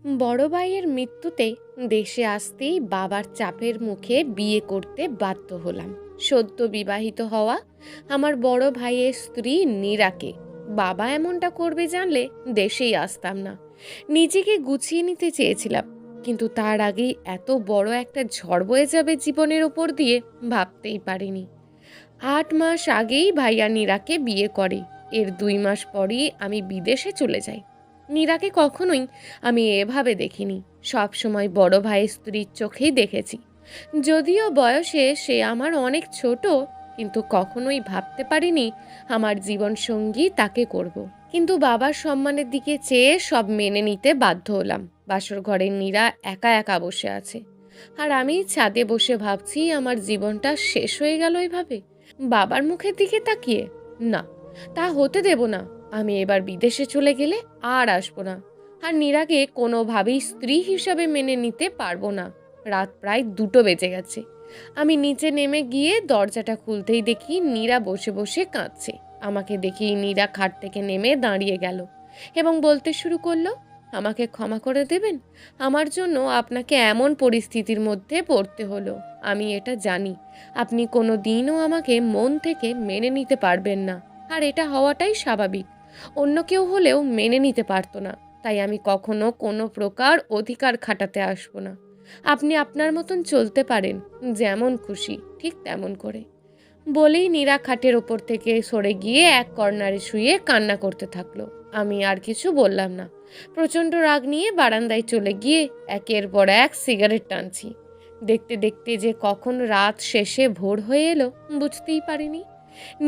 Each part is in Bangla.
বড় ভাইয়ের মৃত্যুতে দেশে আসতেই বাবার চাপের মুখে বিয়ে করতে বাধ্য হলাম। সদ্য বিবাহিত হওয়া আমার বড় ভাইয়ের স্ত্রী নীরাকে বাবা এমনটা করবে জানলে দেশেই আসতাম না। নিজেকে গুছিয়ে নিতে চেয়েছিলাম, কিন্তু তার আগেই এত বড় একটা ঝড় বয়ে যাবে জীবনের ওপর দিয়ে ভাবতেই পারিনি। 8 মাস আগেই ভাইয়া নীরাকে বিয়ে করে। এর 2 মাস পরই আমি বিদেশে চলে যাই। নীরাকে কখনোই আমি এভাবে দেখিনি, সব সময় বড় ভাইয়ের স্ত্রীর চোখেই দেখেছি। যদিও বয়সে সে আমার অনেক ছোট, কিন্তু কখনোই ভাবতে পারিনি আমার জীবন সঙ্গী তাকে করব। কিন্তু বাবার সম্মানের দিকে চেয়ে সব মেনে নিতে বাধ্য হলাম। বাসর ঘরে নীরা একা একা বসে আছে, আর আমি ছাদে বসে ভাবছি আমার জীবনটা শেষ হয়ে গেল এভাবে, বাবার মুখের দিকে তাকিয়ে। না, তা হতে দেব না। আমি এবার বিদেশে চলে গেলে আর আসবো না, আর নীরাকে কোনোভাবেই স্ত্রী হিসাবে মেনে নিতে পারবো না। রাত প্রায় 2টো বেজে গেছে। আমি নিচে নেমে গিয়ে দরজাটা খুলতেই দেখি নীরা বসে বসে কাঁদছে। আমাকে দেখেই নীরা খাট থেকে নেমে দাঁড়িয়ে গেল এবং বলতে শুরু করলো, আমাকে ক্ষমা করে দেবেন, আমার জন্য আপনাকে এমন পরিস্থিতির মধ্যে পড়তে হলো। আমি এটা জানি আপনি কোনো দিনও আমাকে মন থেকে মেনে নিতে পারবেন না, আর এটা হওয়াটাই স্বাভাবিক। অন্য কেউ হলেও মেনে নিতে পারতো না, তাই আমি কখনো কোনো প্রকার অধিকার খাটাতে আসবো না। আপনি আপনার মতন চলতে পারেন, যেমন খুশি ঠিক তেমন করে। বলেই নীরা খাটের ওপর থেকে সরে গিয়ে এক কর্নারে শুয়ে কান্না করতে থাকলো। আমি আর কিছু বললাম না। প্রচণ্ড রাগ নিয়ে বারান্দায় চলে গিয়ে একের পর এক সিগারেট টানছি। দেখতে দেখতে যে কখন রাত শেষে ভোর হয়ে এলো বুঝতেই পারিনি।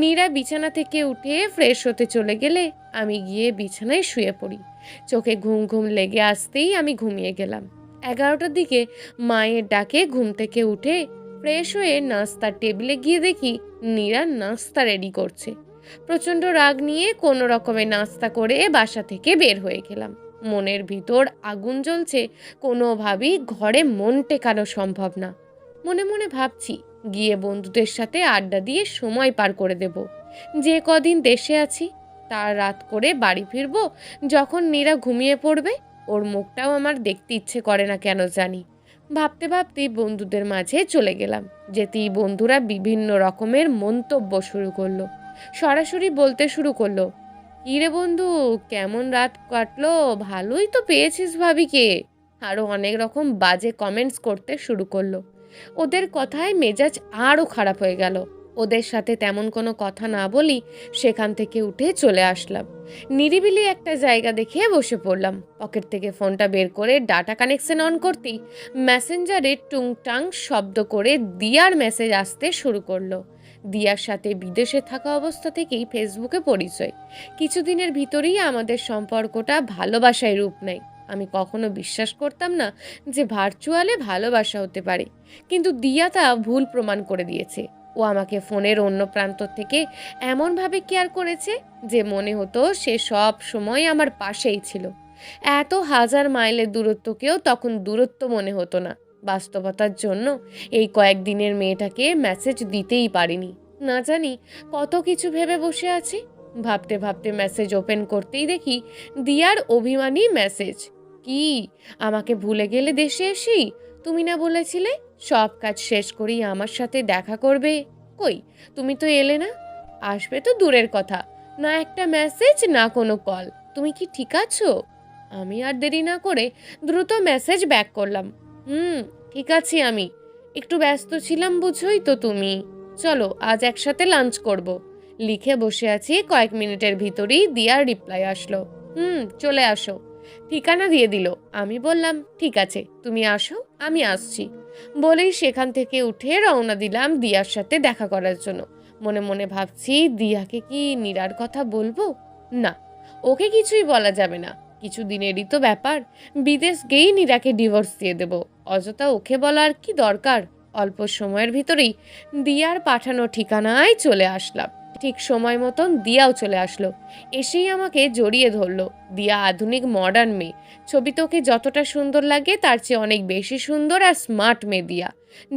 নীরা বিছানা থেকে উঠে ফ্রেশ হতে চলে গেলে আমি গিয়ে বিছানায় শুয়ে পড়ি। চোখে ঘুম ঘুম লেগে আসতেই আমি ঘুমিয়ে গেলাম। 11টার দিকে মায়ের ডাকে ঘুম থেকে উঠে ফ্রেশ হয়ে নাস্তার টেবিলে গিয়ে দেখি নীরা নাস্তা রেডি করছে। প্রচণ্ড রাগ নিয়ে কোনো রকমে নাস্তা করে বাসা থেকে বের হয়ে গেলাম। মনের ভিতর আগুন জ্বলছে, কোনোভাবেই ঘরে মন টেকানো সম্ভব না। মনে মনে ভাবছি গিয়ে বন্ধুদের সাথে আড্ডা দিয়ে সময় পার করে দেব। যে কদিন দেশে আছি তার রাত করে বাড়ি ফিরবো যখন নীরা ঘুমিয়ে পড়বে। ওর মুখটাও আমার দেখতে ইচ্ছে করে না কেন জানি। ভাবতে ভাবতেই বন্ধুদের মাঝে চলে গেলাম। যেতেই বন্ধুরা বিভিন্ন রকমের মন্তব্য শুরু করলো। সরাসরি বলতে শুরু করলো, কিরে বন্ধু, কেমন রাত কাটলো, ভালোই তো পেয়েছিস ভাবিকে। আরও অনেক রকম বাজে কমেন্টস করতে শুরু করলো। ওদের কথায় মেজাজ আরও খারাপ হয়ে গেল। ওদের সাথে তেমন কোনো কথা না বলি সেখান থেকে উঠে চলে আসলাম। নিরিবিলি একটা জায়গা দেখে বসে পড়লাম। পকেট থেকে ফোনটা বের করে ডাটা কানেকশন অন করতেই মেসেঞ্জারে টুংটাং শব্দ করে দিয়ার মেসেজ আসতে শুরু করলো। দিয়ার সাথে বিদেশে থাকা অবস্থা থেকেই ফেসবুকে পরিচয়। কিছুদিনের ভিতরেই আমাদের সম্পর্কটা ভালোবাসায় রূপ নেয়। আমি কখনো বিশ্বাস করতাম না যে ভার্চুয়ালে ভালোবাসা হতে পারে, কিন্তু দিয়া তা ভুল প্রমাণ করে দিয়েছে। ও আমাকে ফোনের অন্য প্রান্ত থেকে এমনভাবে কেয়ার করেছে যে মনে হতো সে সব সময় আমার পাশেই ছিল। এত হাজার মাইলের দূরত্বকেও তখন দূরত্ব মনে হতো না। বাস্তবতার জন্য এই কয়েকদিনের মেয়েটাকে মেসেজ দিতেই পারিনি। না জানি কত কিছু ভেবে বসে আছি। ভাবতে ভাবতে মেসেজ ওপেন করতেই দেখি দিয়ার অভিমানী মেসেজ। কি, আমাকে ভুলে গেলে দেশে এসি? তুমি না বলেছিলে সব কাজ শেষ করেই আমার সাথে দেখা করবে? কই, তুমি তো এলে না। আসবে তো দূরের কথা, না একটা মেসেজ না কোনো কল। তুমি কি ঠিক আছো? আমি আর দেরি না করে দ্রুত মেসেজ ব্যাক করলাম। ঠিক আছি আমি, একটু ব্যস্ত ছিলাম বুঝোই তো তুমি। চলো আজ একসাথে লাঞ্চ করব। লিখে বসে আছি, কয়েক মিনিটের ভিতরেই দিয়ার রিপ্লাই আসলো। চলে আসো। ঠিকানা দিয়ে দিল। আমি বললাম ঠিক আছে, তুমি আসো, আমি আসছি। বলেই সেখান থেকে উঠে রওনা দিলাম দিয়ার সাথে দেখা করার জন্য। মনে মনে ভাবছি, দিয়াকে কি নীরার কথা বলবো? না, ওকে কিছুই বলা যাবে না। কিছু দিনেরই তো ব্যাপার। বিদেশ গিয়েই নীরাকে ডিভোর্স দিয়ে দেব। অযথা ওকে বলার কি দরকার? অল্প সময়ের ভিতরেই দিয়ার পাঠানো ঠিকানায় চলে আসলাম। ঠিক সময় মতন দিয়াও চলে আসলো। এসেই আমাকে জড়িয়ে ধরলো। দিয়া আধুনিক মডার্ন মেয়ে। ছবিতে ওকে যতটা সুন্দর লাগে তার চেয়ে অনেক বেশি সুন্দর আর স্মার্ট মেয়ে দিয়া।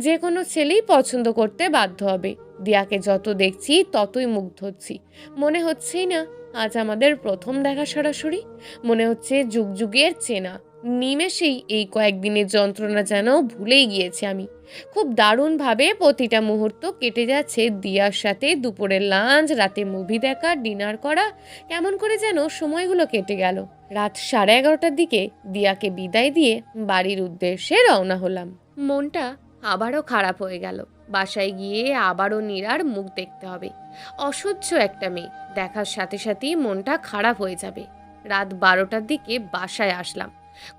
যে কোনো ছেলেই পছন্দ করতে বাধ্য হবে। দিয়াকে যত দেখছি ততই মুগ্ধ হচ্ছি। মনে হচ্ছেই না আজ আমাদের প্রথম দেখা সরাসরি। মনে হচ্ছে যুগ যুগের চেনা। নিমেষেই এই কয়েকদিনের যন্ত্রণা যেন ভুলেই গিয়েছি আমি। খুব দারুণভাবে প্রতিটা মুহূর্ত কেটে যাচ্ছে দিয়ার সাথে দুপুরের লাঞ্চ, রাতে মুভি দেখা, ডিনার করা, কেমন করে যেন সময়গুলো কেটে গেল। রাত 11:30টার দিকে দিয়াকে বিদায় দিয়ে বাড়ির উদ্দেশ্যে রওনা হলাম। মনটা আবারও খারাপ হয়ে গেল। বাসায় গিয়ে আবারও নীরার মুখ দেখতে হবে। অসহ্য একটা মেয়ে, দেখার সাথে সাথেই মনটা খারাপ হয়ে যাবে। রাত 12টার দিকে বাসায় আসলাম।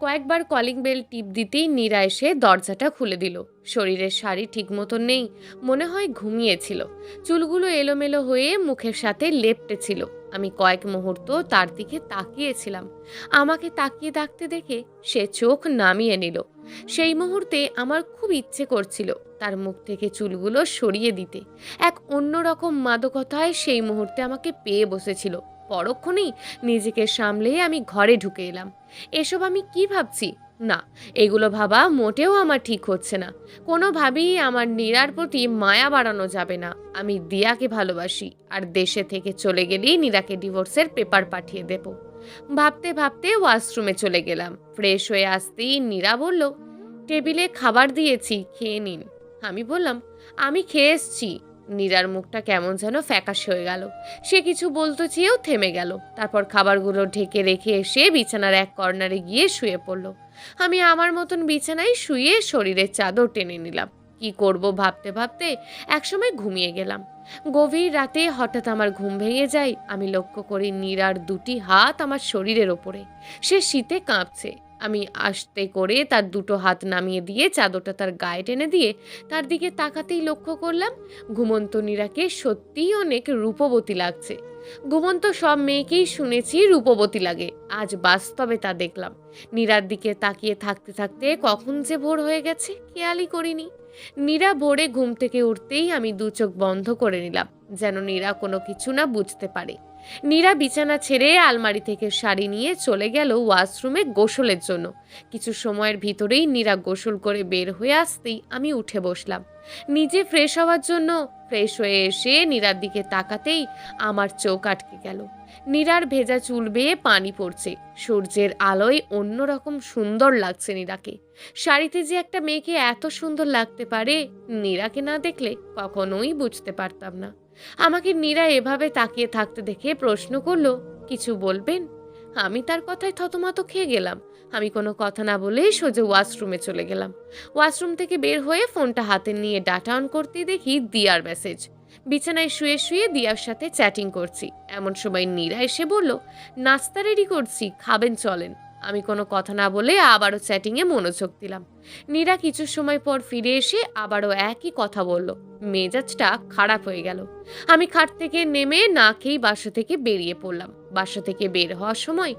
কয়েকবার কলিং বেল টিপ দিতেই নীরা এসে দরজাটা খুলে দিল। শরীরের শাড়ি ঠিক মতো নেই, মনে হয় ঘুমিয়েছিল। চুলগুলো এলোমেলো হয়ে মুখের সাথে লেপ্টে ছিল। আমি কয়েক মুহূর্ত তার দিকে তাকিয়েছিলাম। আমাকে তাকিয়ে থাকতে দেখে সে চোখ নামিয়ে নিল। সেই মুহূর্তে আমার খুব ইচ্ছে করছিল তার মুখ থেকে চুলগুলো সরিয়ে দিতে। এক অন্যরকম মাদকতায় সেই মুহূর্তে আমাকে পেয়ে বসেছিল। পরক্ষণেই নিজেকে সামলে আমি ঘরে ঢুকে এলাম। এসব আমি কি ভাবছি? না, এগুলো ভাবা মোটেও আমার ঠিক হচ্ছে না। কোনোভাবেই আমার নীরার প্রতি মায়া বাড়ানো যাবে না। আমি দিয়াকে ভালোবাসি, আর দেশে থেকে চলে গেলেই নীরাকে ডিভোর্সের পেপার পাঠিয়ে দেব। ভাবতে ভাবতে ওয়াশরুমে চলে গেলাম। ফ্রেশ হয়ে আসতেই নীরা বলল, টেবিলে খাবার দিয়েছি, খেয়ে নিন। আমি বললাম, আমি খেয়ে এসছি। নীরার মুখটা কেমন যেন ফ্যাকাশে হয়ে গেল। সে কিছু বলতে চেয়েও থেমে গেল। তারপর খাবারগুলো ঢেকে রেখে এসে বিছানার এক কর্নারে গিয়ে শুয়ে পড়ল। আমি আমার মতন বিছানায় শুয়ে শরীরের চাদর টেনে নিলাম। কি করব ভাবতে ভাবতে একসময় ঘুমিয়ে গেলাম। গভীর রাতে হঠাৎ আমার ঘুম ভেঙে যায়। আমি লক্ষ্য করি নীরার দুটি হাত আমার শরীরের ওপরে। সে শীতে কাঁপছে। আমি আস্তে করে তার দুটো হাত নামিয়ে দিয়ে চাদরটা তার গায়ে টেনে দিয়ে তার দিকে তাকাতেই লক্ষ্য করলাম ঘুমন্ত নীরাকে সত্যিই অনেক রূপবতী লাগছে। ঘুমন্ত সব মেয়েকেই শুনেছি রূপবতী লাগে, আজ বাস্তবে তা দেখলাম। নীরার দিকে তাকিয়ে থাকতে থাকতে কখন যে ভোর হয়ে গেছে খেয়ালই করিনি। নীরা ভোরে ঘুম থেকে উঠতেই আমি দু চোখ বন্ধ করে নিলাম, যেন নীরা কোনো কিছু না বুঝতে পারে। নীরা বিছানা ছেড়ে আলমারি থেকে শাড়ি নিয়ে চলে গেল ওয়াশরুমে গোসলের জন্য। কিছু সময়ের ভিতরেই নীরা গোসল করে বের হয়ে আসতেই আমি উঠে বসলাম নিজে ফ্রেশ হওয়ার জন্য। ফ্রেশ হয়ে এসে নীরার দিকে তাকাতেই আমার চোখ আটকে গেল। নীরার ভেজা চুল বেয়ে পানি পড়ছে। সূর্যের আলোয় অন্যরকম সুন্দর লাগছে নীরাকে। শাড়িতে যে একটা মেয়েকে এত সুন্দর লাগতে পারে, নীরাকে না দেখলে কখনোই বুঝতে পারতাম না। আমাকে নীরা এভাবে তাকিয়ে থাকতে দেখে প্রশ্ন করলো, কিছু বলবেন? আমি তার কথায় থতমত খেয়ে গেলাম। আমি কোনো কথা না বলেই সোজা ওয়াশরুমে চলে গেলাম। ওয়াশরুম থেকে বের হয়ে ফোনটা হাতে নিয়ে ডাটা অন করতেই দেখি দিয়ার মেসেজ। বিছানায় শুয়ে শুয়ে দিয়ার সাথে চ্যাটিং করছি। এমন সময় নীরা এসে বলল, নাস্তা রেডি করছি, খাবেন চলেন। আমি কোনো কথা না বলে আবারও চ্যাটিংয়ে মনোযোগ দিলাম। নীরা কিছু সময় পর ফিরে এসে আবারও একই কথা বলল। মেজাজটা খারাপ হয়ে গেল। আমি খাট থেকে নেমে না খেয়েই বাসা থেকে বেরিয়ে পড়লাম। বাসা থেকে বের হওয়ার সময়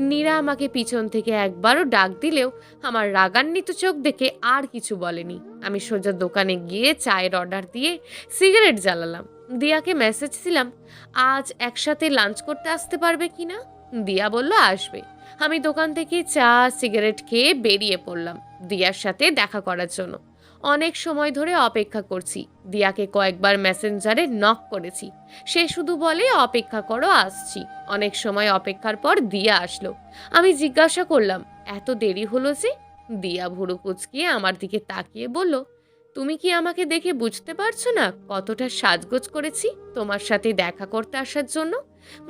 নীরা আমাকে পিছন থেকে একবারও ডাক দিলেও আমার রাগান্বিত চোখ দেখে আর কিছু বলেনি। আমি সোজা দোকানে গিয়ে চায়ের অর্ডার দিয়ে সিগারেট জ্বালালাম। দিয়াকে মেসেজ দিলাম, আজ একসাথে লাঞ্চ করতে আসতে পারবে কিনা। দিয়া বলল আসবে। আমি দোকান থেকে চা সিগারেট খেয়ে বেরিয়ে পড়লাম দিয়ার সাথে দেখা করার জন্য। অনেক সময় ধরে অপেক্ষা করছি। দিয়াকে কয়েকবার মেসেঞ্জারে নক করেছি। সে শুধু বলে অপেক্ষা করো, আসছি। অনেক সময় অপেক্ষার পর দিয়া আসলো। আমি জিজ্ঞাসা করলাম, এত দেরি হলো যে? দিয়া ভুরু কুচকিয়ে আমার দিকে তাকিয়ে বলল, তুমি কি আমাকে দেখে বুঝতে পারছো না কতটা সাজগোজ করেছি তোমার সাথে দেখা করতে আসার জন্য?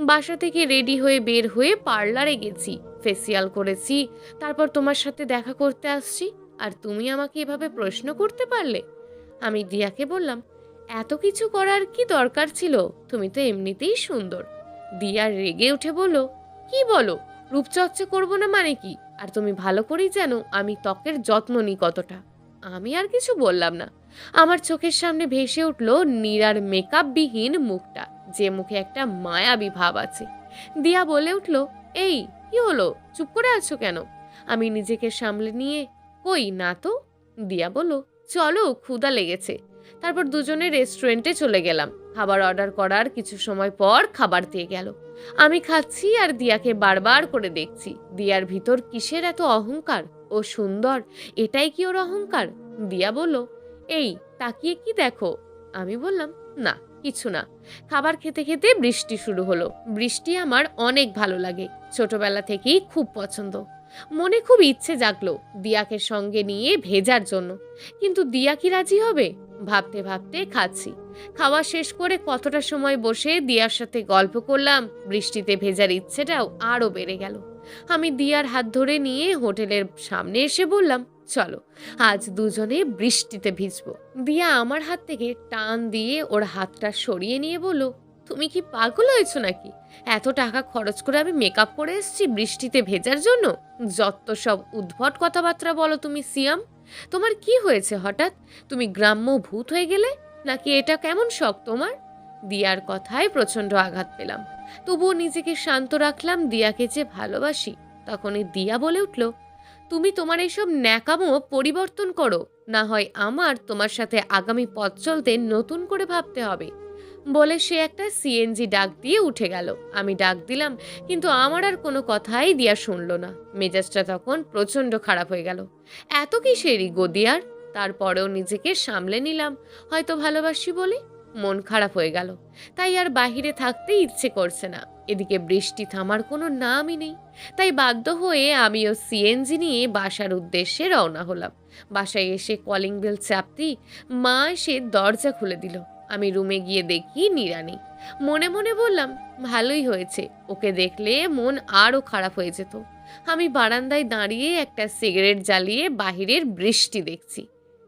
বাসা থেকে রেডি হয়ে বের হয়ে পার্লারে গেছি, ফেসিয়াল করেছি, তারপর তোমার সাথে দেখা করতে আসছি, আর তুমি আমাকে এভাবে প্রশ্ন করতে পারলে? আমি দিয়াকে বললাম, এত কিছু করার কি দরকার ছিল? তুমি তো এমনিতেই সুন্দর। দিয়া রেগে উঠে বলল, কি বলো? রূপচর্চা করবো না মানে কি? আর তুমি ভালো করেই জানো আমি ত্বকের যত্ন নিই কতটা। আমি আর কিছু বললাম না। আমার চোখের সামনে ভেসে উঠল নীরার মেকআপবিহীন মুখটা, যে মুখে একটা মায়াবী ভাব আছে। দিয়া বলে উঠল, এই কি হলো, চুপ করে আছো কেন? আমি নিজেকে সামলে নিয়ে, কই না তো। দিয়া বলল, চলো ক্ষুধা লেগেছে। তারপর দুজনে রেস্টুরেন্টে চলে গেলাম। খাবার অর্ডার করার কিছু সময় পর খাবার দিয়ে গেল। আমি খাচ্ছি আর দিয়াকে বারবার করে দেখছি। দিয়ার ভিতর কিসের এত অহংকার? ও সুন্দর, এটাই কি ওর অহংকার? দিয়া বলল, এই তাকিয়ে কি দেখো? আমি বললাম, না কিছু না। খাবার খেতে খেতে বৃষ্টি শুরু হলো। বৃষ্টি আমার অনেক ভালো লাগে, ছোটবেলা থেকেই খুব পছন্দ। মনে খুব ইচ্ছে জাগলো দিয়াকে সঙ্গে নিয়ে ভেজার জন্য, কিন্তু দিয়া কি রাজি হবে? ভাবতে ভাবতে খাচ্ছি। খাওয়া শেষ করে কতটা সময় বসে দিয়ার সাথে গল্প করলাম, বৃষ্টিতে ভেজার ইচ্ছেটাও আরও বেড়ে গেল। আমি দিয়ার হাত ধরে নিয়ে হোটেলের সামনে এসে বললাম, চলো আজ দুজনে বৃষ্টিতে ভিজবো। দিয়া আমার হাত থেকে টান দিয়ে ওর হাতটা সরিয়ে নিয়ে বলল, তুমি কি পাগল হয়েছো নাকি? এত টাকা খরচ করে আমি মেকআপ করে এসেছি বৃষ্টিতে ভেজার জন্য? যত সব উদ্ভট কথাবার্তা বলো তুমি সিয়াম। তোমার কি হয়েছে হঠাৎ? তুমি গ্রাম্য ভূত হয়ে গেলে নাকি? এটা কেমন শখ তোমার? দিয়ার কথায় প্রচণ্ড আঘাত পেলাম, তবুও নিজেকে শান্ত রাখলাম। দিয়াকে যে ভালোবাসি। তখনই দিয়া বলে উঠল, তুমি তোমার এইসব ন্যাকামো পরিবর্তন করো, না হয় আমার তোমার সাথে আগামী পথ চলতে নতুন করে ভাবতে হবে। বলে সে একটা সিএনজি ডাক দিয়ে উঠে গেল। আমি ডাক দিলাম, কিন্তু আমার আর কোনো কথাই দিয়া শুনল না। মেজাজটা তখন প্রচণ্ড খারাপ হয়ে গেল। এত কিসেরই গদিয়ার? তারপরেও নিজেকে সামলে নিলাম, হয়তো ভালোবাসি বলে। মন খারাপ হয়ে গেল, তাই আর বাহিরে থাকতে ইচ্ছে করছে না। এদিকে বৃষ্টি থামার কোনো নামই নেই, তাই বাধ্য হয়ে আমিও সিএনজি নিয়ে বাসার উদ্দেশ্যে রওনা হলাম। বাসায় এসে কলিং বেল চাপতেই মা এসে দরজা খুলে দিল। আমি রুমে গিয়ে দেখি নীরা নেই। মনে মনে বললাম, ভালোই হয়েছে, ওকে দেখলে মন আরও খারাপ হয়ে যেত। আমি বারান্দায় দাঁড়িয়ে একটা সিগারেট জ্বালিয়ে বাহিরের বৃষ্টি দেখছি।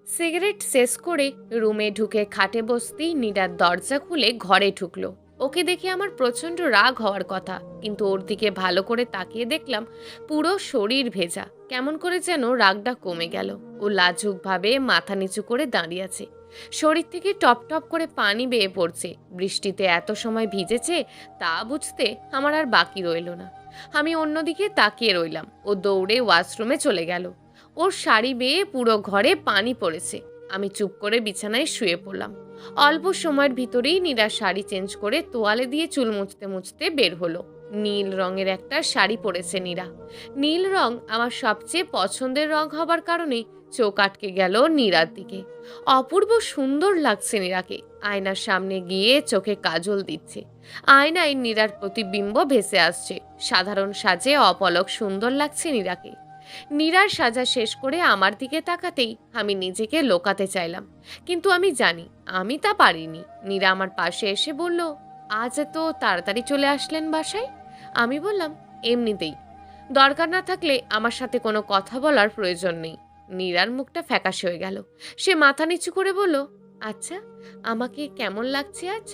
সিগারেট শেষ করে রুমে ঢুকে খাটে বসতেই নীরার দরজা খুলে ঘরে ঢুকলো। ওকে দেখে আমার প্রচণ্ড রাগ হওয়ার কথা, কিন্তু ওর দিকে ভালো করে তাকিয়ে দেখলাম পুরো শরীর ভেজা। কেমন করে যেন রাগটা কমে গেল। ও লাজুকভাবে মাথা নিচু করে দাঁড়িয়ে আছে, শরীর থেকে টপ টপ করে পানি বেয়ে পড়ছে। বৃষ্টিতে এত সময় ভিজেছে তা বুঝতে আমার আর বাকি রইল না। আমি অন্যদিকে তাকিয়ে রইলাম। ও দৌড়ে ওয়াশরুমে চলে গেল। ওর শাড়ি বেয়ে পুরো ঘরে পানি পড়েছে। আমি চুপ করে বিছানায় শুয়ে পড়লাম। অল্প সময়ের ভিতরেই নীরা শাড়ি চেঞ্জ করে তোয়ালে দিয়ে চুল মুছতে মুছতে বের হলো। নীল রঙের একটা শাড়ি পরেছে নীরা। নীল রং আমার সবচেয়ে পছন্দের রং হবার কারণে চোখ আটকে গেল নীরার দিকে। অপূর্ব সুন্দর লাগছে নীরাকে। আয়নার সামনে গিয়ে চোখে কাজল দিচ্ছে। আয়নায় নীরার প্রতিবিম্ব ভেসে আসছে। সাধারণ সাজে অপলক সুন্দর লাগছে নীরাকে। নীরার সাজা শেষ করে আমার দিকে তাকাতেই আমি নিজেকে লোকাতে চাইলাম, কিন্তু আমি জানি আমি তা পারিনি। নীরা আমার পাশে এসে বলল, আজ এত তাড়াতাড়ি চলে আসলেন বাসায়? আমি বললাম, এমনিতেই। দরকার না থাকলে আমার সাথে কোনো কথা বলার প্রয়োজন নেই। নীরার মুখটা ফ্যাকাশে হয়ে গেল। সে মাথা নিচু করে বলল, আচ্ছা আমাকে কেমন লাগছে আজ?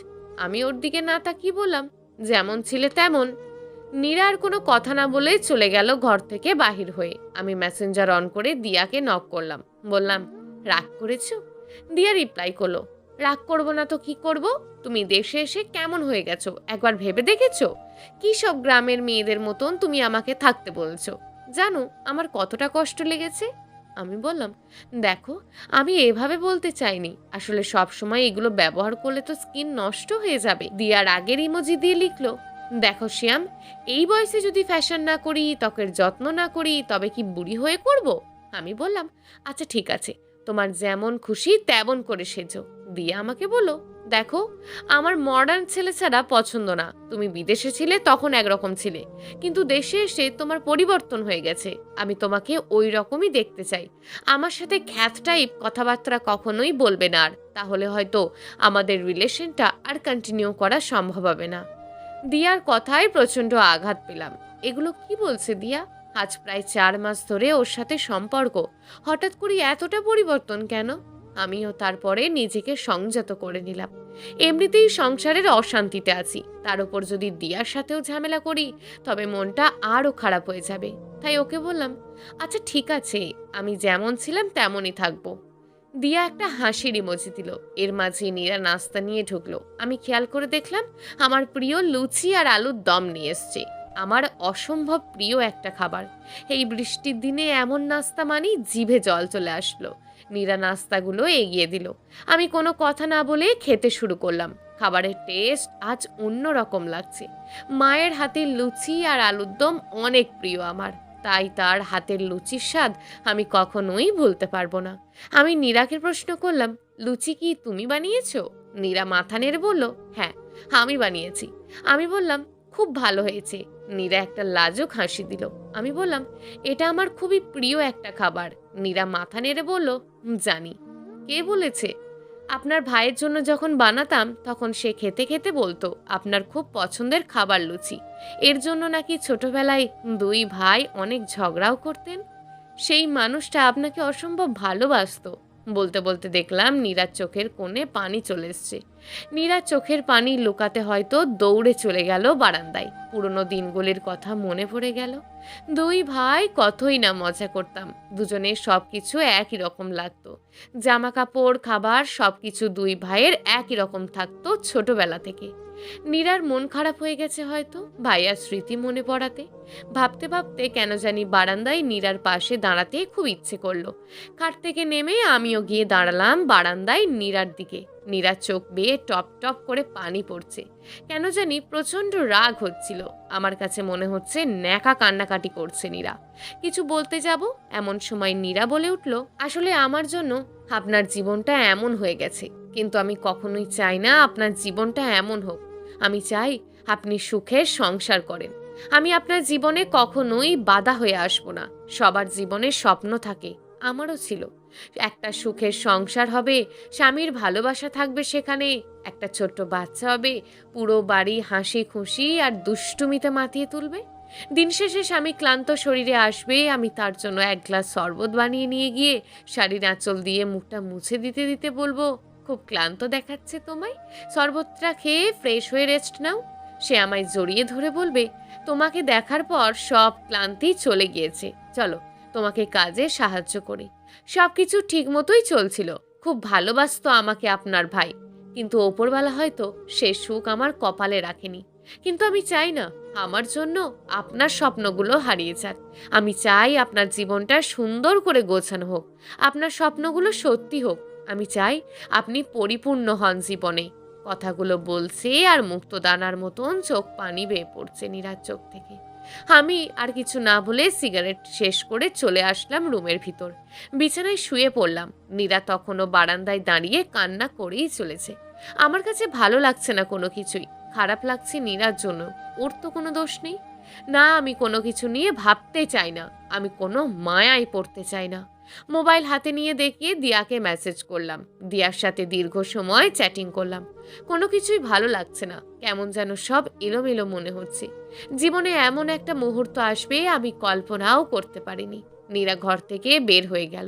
আমি ওর দিকে না তাকিয়ে বললাম, যেমন ছিলে তেমন। নীরা আর কোনো কথা না বলে চলে গেল ঘর থেকে বাহির হয়ে। আমি মেসেঞ্জার অন করে দিয়াকে নক করলাম। বললাম, রাগ করেছো? দিয়া রিপ্লাই করলো, রাগ করবো না তো কি করব? তুমি দেশে এসে কেমন হয়ে গেছো একবার ভেবে দেখেছো? কি সব গ্রামের মেয়েদের মতন তুমি আমাকে থাকতে বলছো? জানো আমার কতটা কষ্ট লেগেছে? আমি বললাম, দেখো আমি এভাবে বলতে চাইনি, আসলে সব সময় এগুলো ব্যবহার করলে তো স্কিন নষ্ট হয়ে যাবে। দিয়ার আগের ইমোজি দিয়ে লিখলো, দেখো শ্যাম, এই বয়সে যদি ফ্যাশন না করি, ত্বকের যত্ন না করি, তবে কি বুড়ি হয়ে করব? আমি বললাম, আচ্ছা ঠিক আছে, তোমার যেমন খুশি তেমন করে সেজো। দিয়া আমাকে বলো, দেখো আমার মডার্ন ছেলে ছাড়া পছন্দ না। তুমি বিদেশে ছিলে তখন একরকম ছিলে, কিন্তু দেশে এসে তোমার পরিবর্তন হয়ে গেছে। আমি তোমাকে ওই রকমই দেখতে চাই। আমার সাথে খ্যাত টাইপ কথাবার্তা কখনোই বলবে না আর, তাহলে হয়তো আমাদের রিলেশনটা আর কন্টিনিউ করা সম্ভব হবে না। দিয়ার কথায় প্রচণ্ড আঘাত পেলাম। এগুলো কি বলছে দিয়া? আজ প্রায় 4 মাস ধরে ওর সাথে সম্পর্ক, হঠাৎ করে এতটা পরিবর্তন কেন? আমিও তারপরে নিজেকে সংযত করে নিলাম। এমনিতেই সংসারের অশান্তিতে আছি, তার উপর যদি দিয়ার সাথেও ঝামেলা করি তবে মনটা আরও খারাপ হয়ে যাবে। তাই ওকে বললাম, আচ্ছা ঠিক আছে, আমি যেমন ছিলাম তেমনই থাকবো। দিয়া একটা হাসির ইমোজি দিল। এর মাঝে নীরা নাস্তা নিয়ে ঢুকলো। আমি খেয়াল করে দেখলাম আমার প্রিয় লুচি আর আলুর দম নিয়ে এসছে। আমার অসম্ভব প্রিয় একটা খাবার। এই বৃষ্টির দিনে এমন নাস্তা মানি জিভে জল চলে আসলো। নীরা নাস্তাগুলো এগিয়ে দিল। আমি কোনো কথা না বলে খেতে শুরু করলাম। খাবারের টেস্ট আজ অন্যরকম লাগছে। মায়ের হাতের লুচি আর আলুর দম অনেক প্রিয় আমার, তাই তার হাতের লুচির স্বাদ আমি কখনোই ভুলতে পারবো না। আমি নীরাকে প্রশ্ন করলাম, লুচি কি তুমি বানিয়েছো? নীরা মাথা নেড়ে বলল, হ্যাঁ আমি বানিয়েছি। আমি বললাম, খুব ভালো হয়েছে। নীরা একটা লাজুক হাসি দিল। আমি বললাম, এটা আমার খুবই প্রিয় একটা খাবার। নীরা মাথা নেড়ে বলল, জানি। কে বলেছে? আপনার ভাইয়ের জন্য যখন বানাতাম তখন সে খেতে খেতে বলতো আপনার খুব পছন্দের খাবার লুচি। এর জন্য নাকি ছোটবেলায় দুই ভাই অনেক ঝগড়াও করতেন। সেই মানুষটা আপনাকে অসম্ভব ভালোবাসতো। বলতে বলতে দেখলাম নীরার চোখের কোণে পানি চলে এসছে। নীরার চোখের পানি লুকাতে হয়তো দৌড়ে চলে গেল বারান্দায়। পুরনো দিনগুলির কথা মনে পড়ে গেল। দুই ভাই কতই না মজা করতাম। দুজনের সব কিছু একই রকম লাগতো। জামা কাপড়, খাবার সবকিছু দুই ভাইয়ের একই রকম থাকতো ছোটবেলা থেকে। নীরার মন খারাপ হয়ে গেছে হয়তো ভাইয়ার স্মৃতি মনে পড়াতে। ভাবতে ভাবতে কেন জানি বারান্দায় নীরার পাশে দাঁড়াতে খুব ইচ্ছে করলো। খাট থেকে নেমে আমিও গিয়ে দাঁড়ালাম বারান্দায় নীরার দিকে। নীরার চোখ বেয়ে টপ টপ করে পানি পড়ছে। কেন জানি প্রচন্ড রাগ হচ্ছিল। আমার কাছে মনে হচ্ছে ন্যাকা কান্নাকাটি করছে নীরা। কিছু বলতে যাব, এমন সময় নীরা বলে উঠল, আসলে আমার জন্য আপনার জীবনটা এমন হয়ে গেছে, কিন্তু আমি কখনোই চাই না আপনার জীবনটা এমন হোক। আমি চাই আপনি সুখের সংসার করেন। আমি আপনার জীবনে কখনোই বাধা হয়ে আসবো না। সবার জীবনে স্বপ্ন থাকে, আমারও ছিল। একটা সুখের সংসার হবে, স্বামীর ভালোবাসা থাকবে সেখানে, একটা ছোট্ট বাচ্চা হবে, পুরো বাড়ি হাসি খুশি আর দুষ্টুমিতে মাতিয়ে তুলবে। দিন শেষে স্বামী ক্লান্ত শরীরে আসবে, আমি তার জন্য এক গ্লাস শরবত বানিয়ে নিয়ে গিয়ে শাড়ির আঁচল দিয়ে মুখটা মুছে দিতে দিতে বলবো, খুব ক্লান্ত দেখাচ্ছে তোমায়, শরবতটা খেয়ে ফ্রেশ হয়ে রেস্ট নাও। সে আমায় জড়িয়ে ধরে বলবে, তোমাকে দেখার পর সব ক্লান্তি চলে গিয়েছে, চলো তোমাকে কাজে সাহায্য করি। সবকিছু ঠিক মতোই চলছিল। খুব ভালোবাসতো আমাকে আপনার ভাই, কিন্তু ওপরওয়ালা হয়তো সে সুখ আমার কপালে রাখেনি। কিন্তু আমি চাই না আমার জন্য আপনার স্বপ্নগুলো হারিয়ে যাক। আমি চাই আপনার জীবনটা সুন্দর করে গোছানো হোক, আপনার স্বপ্নগুলো সত্যি হোক। আমি চাই আপনি পরিপূর্ণ হন জীবনে। কথাগুলো বলছে আর মুক্তদানার মতন চোখ পানি বেয়ে পড়ছে নীরার চোখ থেকে। আমি আর কিছু না বলে সিগারেট শেষ করে চলে আসলাম রুমের ভিতর। বিছানায় শুয়ে পড়লাম। নীরা তখনও বারান্দায় দাঁড়িয়ে কান্না করেই চলেছে। আমার কাছে ভালো লাগছে না কোনো কিছুই। খারাপ লাগছে নীরার জন্য। ওর তো কোনো দোষ নেই। না, আমি কোনো কিছু নিয়ে ভাবতে চাই না। আমি কোনো মায়ায় পড়তে চাই না। মোবাইল হাতে নিয়ে দেখিয়ে দিয়াকে মেসেজ করলাম। দিয়ার সাথে দীর্ঘ সময় চ্যাটিং করলাম। কোনো কিছুই ভালো লাগছে না। কেমন যেন সব এলোমেলো মনে হচ্ছে। জীবনে এমন একটা মুহূর্ত আসবে আমি কল্পনাও করতে পারিনি। নীরা ঘর থেকে বের হয়ে গেল।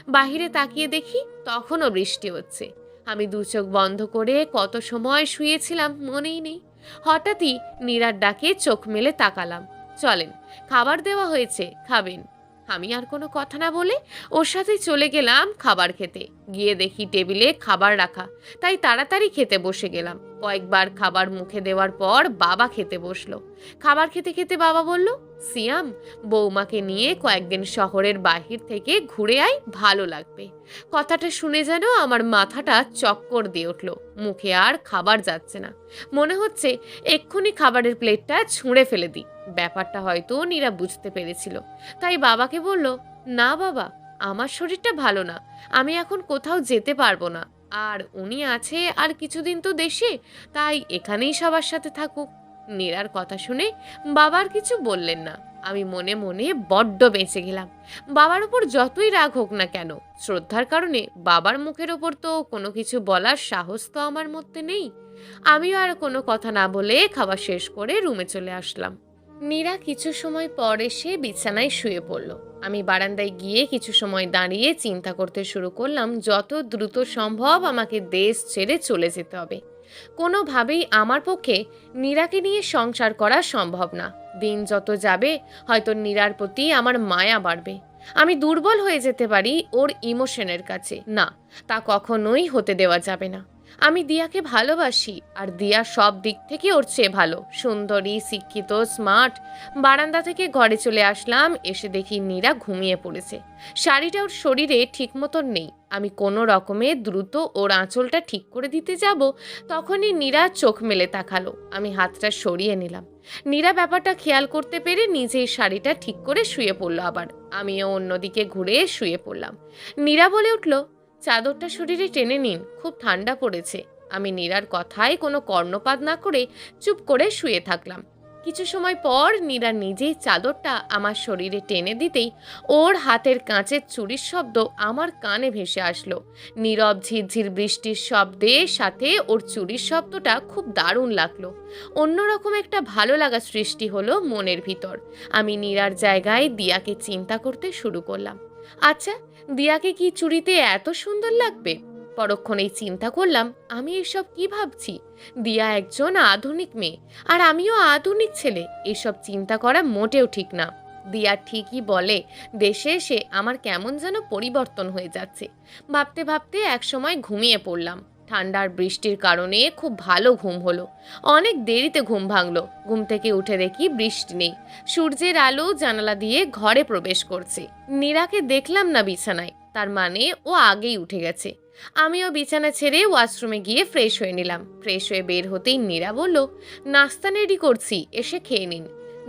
বাহিরে তাকিয়ে দেখি তখনও বৃষ্টি হচ্ছে। আমি দু চোখ বন্ধ করে কত সময় শুয়েছিলাম মনেই নেই। হঠাৎই নীরার ডাকে চোখ মেলে তাকালাম। চলেন, খাবার দেওয়া হয়েছে, খাবেন। আমি আর কোনো কথা না বলে ওর সাথে চলে গেলাম খাবার খেতে। গিয়ে দেখি টেবিলে খাবার রাখা, তাই তাড়াতাড়ি খেতে বসে গেলাম। কয়েকবার খাবার মুখে দেওয়ার পর বাবা খেতে বসলো। খাবার খেতে খেতে বাবা বলল, সিয়াম, বৌমাকে নিয়ে কয়েকদিন শহরের বাহির থেকে ঘুরে আয়, ভালো লাগবে। কথাটা শুনে যেন আমার মাথাটা চক্কর দিয়ে উঠল। মুখে আর খাবার যাচ্ছে না। মনে হচ্ছে এক্ষুনি খাবারের প্লেটটা ছুঁড়ে ফেলে দিই। ব্যাপারটা হয়তো নীরা বুঝতে পেরেছিল, তাই বাবাকে বলল, না বাবা, আমার শরীরটা ভালো না, আমি এখন কোথাও যেতে পারবো না। আর উনি আছে আর কিছুদিন তো দেশে, তাই এখানেই সবার সাথে থাকুক। নীরার কথা শুনে বাবার কিছু বললেন না। আমি মনে মনে বড্ড বেঁচে গেলাম। বাবার উপর যতই রাগ হোক না কেন, শ্রদ্ধার কারণে বাবার মুখের ওপর তো কোনো কিছু বলার সাহস তো আমার মধ্যে নেই। আমিও আর কোনো কথা না বলে খাবার শেষ করে রুমে চলে আসলাম। নীরা কিছু সময় পর এসে বিছানায় শুয়ে পড়ল। আমি বারান্দায় গিয়ে কিছু সময় দাঁড়িয়ে চিন্তা করতে শুরু করলাম, যত দ্রুত সম্ভব আমাকে দেশ ছেড়ে চলে যেতে হবে। কোনোভাবেই আমার পক্ষে নীরাকে নিয়ে সংসার করা সম্ভব না। দিন যত যাবে হয়তো নীরার প্রতি আমার মায়া বাড়বে। আমি দুর্বল হয়ে যেতে পারি ওর ইমোশনের কাছে। না, তা কখনোই হতে দেওয়া যাবে না। আমি দিয়াকে ভালোবাসি, আর দিয়া সব দিক থেকে ওর চেয়ে ভালো, সুন্দরী, শিক্ষিত, স্মার্ট। বারান্দা থেকে ঘরে চলে আসলাম। এসে দেখি নীরা ঘুমিয়ে পড়েছে। শাড়িটা ওর শরীরে ঠিক মতন নেই। আমি কোনো রকমে দ্রুত ওর আঁচলটা ঠিক করে দিতে যাব, তখনই নীরা চোখ মেলে তাকালো। আমি হাতটা সরিয়ে নিলাম। নীরা ব্যাপারটা খেয়াল করতে পেরে নিজেই শাড়িটা ঠিক করে শুয়ে পড়লো। আবার আমিও অন্যদিকে ঘুরে শুয়ে পড়লাম। নীরা বলে উঠল, চাদরটা শরীরে টেনে নিন, খুব ঠান্ডা পড়েছে। আমি নীরার কথায় কোনো কর্ণপাত না করে চুপ করে শুয়ে থাকলাম। কিছু সময় পর নীরা নিজেই চাদরটা আমার শরীরে টেনে দিতেই ওর হাতের কাঁচের চুড়ির শব্দ আমার কানে ভেসে আসলো। নীরব ঝিরঝির বৃষ্টির শব্দের সাথে ওর চুড়ির শব্দটা খুব দারুণ লাগলো। অন্যরকম একটা ভালো লাগা সৃষ্টি হলো মনের ভিতর। আমি নীরার জায়গায় দিয়াকে চিন্তা করতে শুরু করলাম। আচ্ছা, দিয়াকে কি চুড়িতে এত সুন্দর লাগবে? পরক্ষণেই চিন্তা করলাম, আমি এসব কি ভাবছি? দিয়া একজন আধুনিক মেয়ে, আর আমিও আধুনিক ছেলে। এসব চিন্তা করা মোটেও ঠিক না। দিয়া ঠিকই বলে, দেশে এসে আমার কেমন যেন পরিবর্তন হয়ে যাচ্ছে। ভাবতে ভাবতে একসময় ঘুমিয়ে পড়লাম। ঠান্ডার বৃষ্টির কারণে খুব ভালো ঘুম হলো। অনেক দেরিতে ঘুম ভাঙলো। ঘুম থেকে উঠে দেখি বৃষ্টি নেই। সূর্যের আলো জানালা দিয়ে ঘরে প্রবেশ করছে। নীরাকে দেখলাম না বিছানায়, তার মানে ও আগেই উঠে গেছে। আমিও বিছানা ছেড়ে ওয়াশরুমে গিয়ে ফ্রেশ হয়ে নিলাম। ফ্রেশ হয়ে বের হতেই নীরা বলল, নাস্তা রেডি করছি, এসে খেয়ে নিন।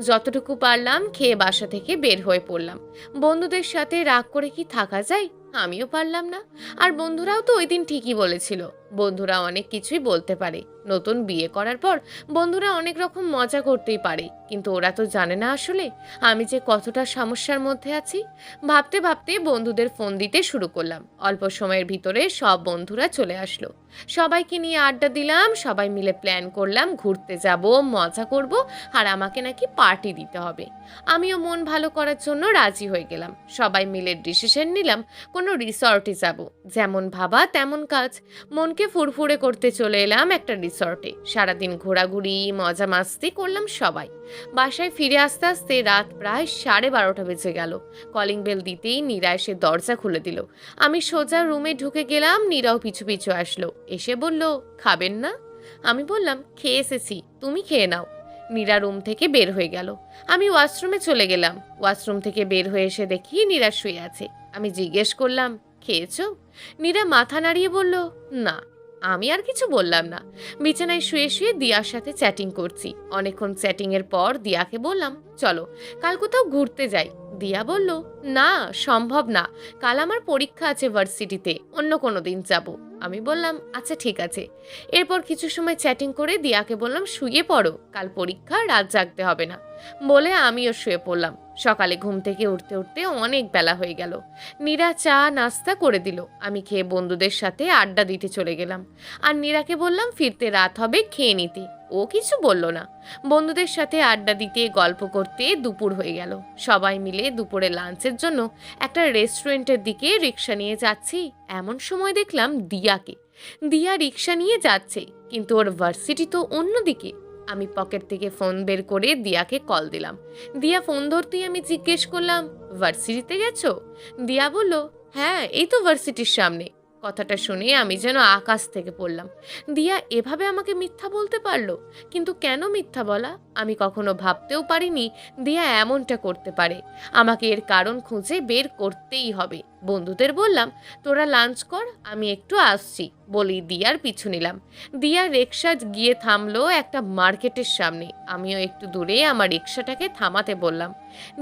যতটুকু পারলাম খেয়ে বাসা থেকে বের হয়ে পড়লাম। বন্ধুদের সাথে রাগ করে কি থাকা যায়? আমিও পারলাম না। আর বন্ধুরাও তো ওই দিন ঠিকই বলেছিল, বন্ধুরা অনেক কিছুই বলতে পারে। নতুন বিয়ে করার পর বন্ধুরা অনেক রকম মজা করতেই পারে, কিন্তু ওরা তো জানে না আসলে আমি যে কতটা সমস্যার মধ্যে আছি। ভাবতে ভাবতে বন্ধুদের ফোন দিতে শুরু করলাম। অল্প সময়ের ভিতরে সব বন্ধুরা চলে আসলো। সবাইকে নিয়ে আড্ডা দিলাম। সবাই মিলে প্ল্যান করলাম ঘুরতে যাব, মজা করব, আর আমাকে নাকি পার্টি দিতে হবে। আমিও মন ভালো করার জন্য রাজি হয়ে গেলাম। সবাই মিলে ডিসিশন নিলাম কোনো রিসর্টে যাব। যেমন ভাবা তেমন কাজ। মনকে ফুরফুরে করতে চলে এলাম একটা রিসর্টে। সারাদিন ঘোরাঘুরি মজা মাস্তি করলাম সবাই। বাসায় ফিরে আসতে আসতে রাত প্রায় 12:30 বেজে গেল। কলিং বেল দিতেই নীরা এসে দরজা খুলে দিল। আমি সোজা রুমে ঢুকে গেলাম। নীরাও পিছু পিছু আসলো। এসে বলল, খাবেন না? আমি বললাম, খেয়ে এসেছি, তুমি খেয়ে নাও। নীরা রুম থেকে বের হয়ে গেল। আমি ওয়াশরুমে চলে গেলাম। ওয়াশরুম থেকে বের হয়ে এসে দেখি নীরা শুয়ে আছে। আমি জিজ্ঞেস করলাম, খেয়েছো? নীরা মাথা নাড়িয়ে বলল, না। আমি আর কিছু বললাম না। বিছানায় শুয়ে শুয়ে দিয়ার সাথে চ্যাটিং করছি। অনেকক্ষণ চ্যাটিং এর পর দিয়াকে বললাম, চলো কাল কোথাও ঘুরতে যাই। দিয়া বলল, না, সম্ভব না, কাল আমার পরীক্ষা আছে ভার্সিটিতে, অন্য কোনো দিন যাব। আমি বললাম, আচ্ছা ঠিক আছে। এরপর কিছু সময় চ্যাটিং করে দিয়াকে বললাম, শুয়ে পড়ো, কাল পরীক্ষা, রাত জাগতে হবে না। বলে আমিও শুয়ে পড়লাম। সকালে ঘুম থেকে উঠতে উঠতে অনেক বেলা হয়ে গেল। নীরা চা নাস্তা করে দিল। আমি খেয়ে বন্ধুদের সাথে আড্ডা দিতে চলে গেলাম। আর নীরাকে বললাম ফিরতে রাত হবে, খেয়ে নিতে। ও কিছু বলল না। বন্ধুদের সাথে আড্ডা দিতে গল্প করতে দুপুর হয়ে গেল। সবাই মিলে দুপুরে লাঞ্চের জন্য একটা রেস্টুরেন্টের দিকে রিক্সা নিয়ে যাচ্ছি। এমন সময় দেখলাম দিয়াকে। দিয়া রিক্সা নিয়ে যাচ্ছে, কিন্তু ওর ভার্সিটি তো অন্যদিকে। আমি পকেট থেকে ফোন বের করে দিয়াকে কল দিলাম। দিয়া ফোন ধরতেই আমি জিজ্ঞেস করলাম, ভার্সিটিতে গেছো? দিয়া বলল, হ্যাঁ, এই তো ভার্সিটির সামনে। কথাটা শুনে আমি যেন আকাশ থেকে পড়লাম। দিয়া এভাবে আমাকে মিথ্যা বলতে পারলো? কিন্তু কেন মিথ্যা বলা? আমি কখনো ভাবতেও পারিনি দিয়া এমনটা করতে পারে। আমাকে এর কারণ খুঁজে বের করতেই হবে। বন্ধুদের বললাম, তোরা লাঞ্চ কর, আমি একটু আসছি। বলি দিয়ার পিছু নিলাম। দিয়া রিক্সা গিয়ে থামলো একটা মার্কেটের সামনে। আমিও একটু দূরে আমার রিক্সাটাকে থামাতে বললাম।